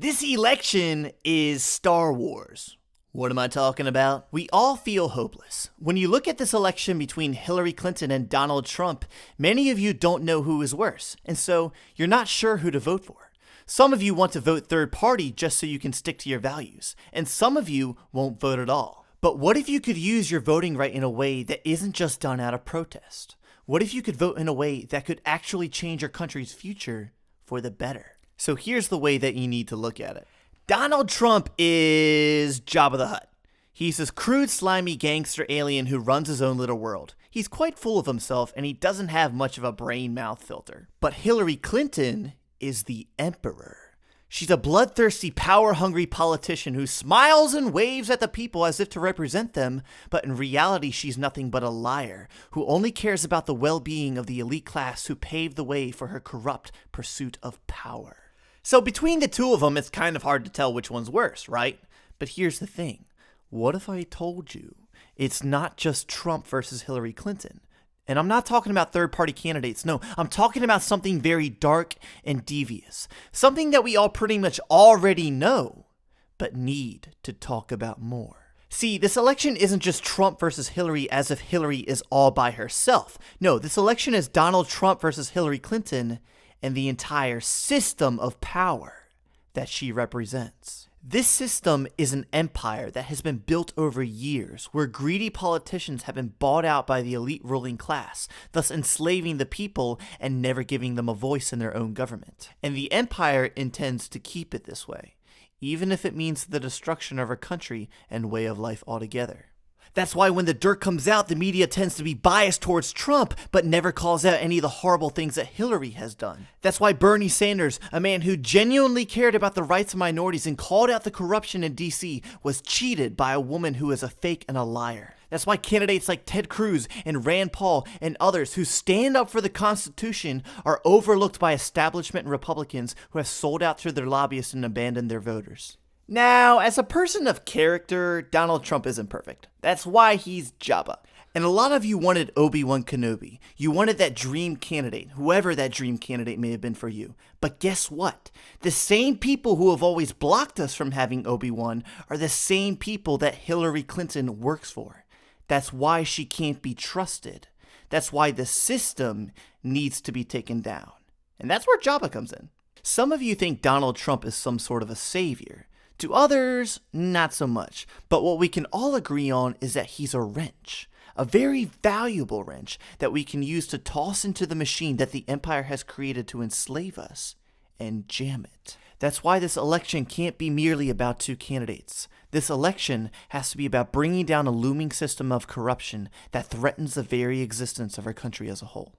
This election is Star Wars. What am I talking about? We all feel hopeless. When you look at this election between Hillary Clinton and Donald Trump, many of you don't know who is worse, and so you're not sure who to vote for. Some of you want to vote third party just so you can stick to your values, and some of you won't vote at all. But what if you could use your voting right in a way that isn't just done out of protest? What if you could vote in a way that could actually change your country's future for the better? So here's the way that you need to look at it. Donald Trump is Jabba the Hutt. He's this crude, slimy gangster alien who runs his own little world. He's quite full of himself and he doesn't have much of a brain-mouth filter. But Hillary Clinton is the emperor. She's a bloodthirsty, power-hungry politician who smiles and waves at the people as if to represent them, but in reality she's nothing but a liar, who only cares about the well-being of the elite class who paved the way for her corrupt pursuit of power. So between the two of them, it's kind of hard to tell which one's worse, right? But here's the thing. What if I told you it's not just Trump versus Hillary Clinton? And I'm not talking about third-party candidates. No, I'm talking about something very dark and devious. Something that we all pretty much already know, but need to talk about more. See, this election isn't just Trump versus Hillary as if Hillary is all by herself. No, this election is Donald Trump versus Hillary Clinton and the entire system of power that she represents. This system is an empire that has been built over years, where greedy politicians have been bought out by the elite ruling class, thus enslaving the people and never giving them a voice in their own government. And the empire intends to keep it this way, even if it means the destruction of our country and way of life altogether. That's why when the dirt comes out, the media tends to be biased towards Trump, but never calls out any of the horrible things that Hillary has done. That's why Bernie Sanders, a man who genuinely cared about the rights of minorities and called out the corruption in DC, was cheated by a woman who is a fake and a liar. That's why candidates like Ted Cruz and Rand Paul and others who stand up for the Constitution are overlooked by establishment and Republicans who have sold out through their lobbyists and abandoned their voters. Now, as a person of character, Donald Trump isn't perfect. That's why he's Jabba. And a lot of you wanted Obi-Wan Kenobi. You wanted that dream candidate, whoever that dream candidate may have been for you. But guess what? The same people who have always blocked us from having Obi-Wan are the same people that Hillary Clinton works for. That's why she can't be trusted. That's why the system needs to be taken down. And that's where Jabba comes in. Some of you think Donald Trump is some sort of a savior. To others, not so much. But what we can all agree on is that he's a wrench. A very valuable wrench that we can use to toss into the machine that the empire has created to enslave us and jam it. That's why this election can't be merely about two candidates. This election has to be about bringing down a looming system of corruption that threatens the very existence of our country as a whole.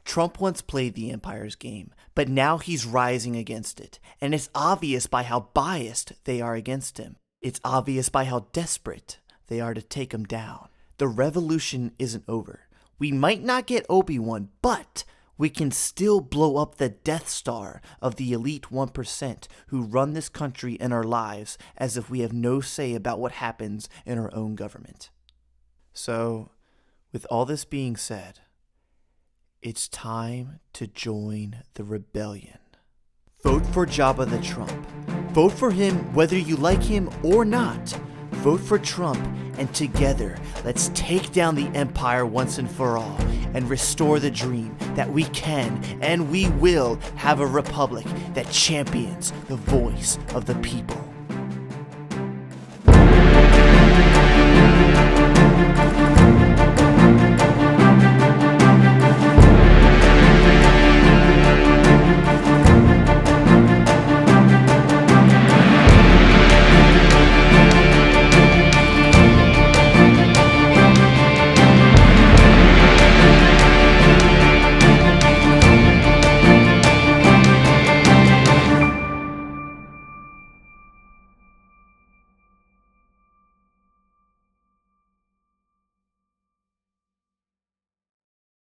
Trump once played the empire's game, but now he's rising against it, and it's obvious by how biased they are against him. It's obvious by how desperate they are to take him down. The revolution isn't over. We might not get Obi-Wan, but we can still blow up the Death Star of the elite 1% who run this country and our lives as if we have no say about what happens in our own government. So, with all this being said, it's time to join the rebellion. Vote for Jabba the Trump. Vote for him whether you like him or not. Vote for Trump, and together, let's take down the empire once and for all and restore the dream that we can and we will have a republic that champions the voice of the people.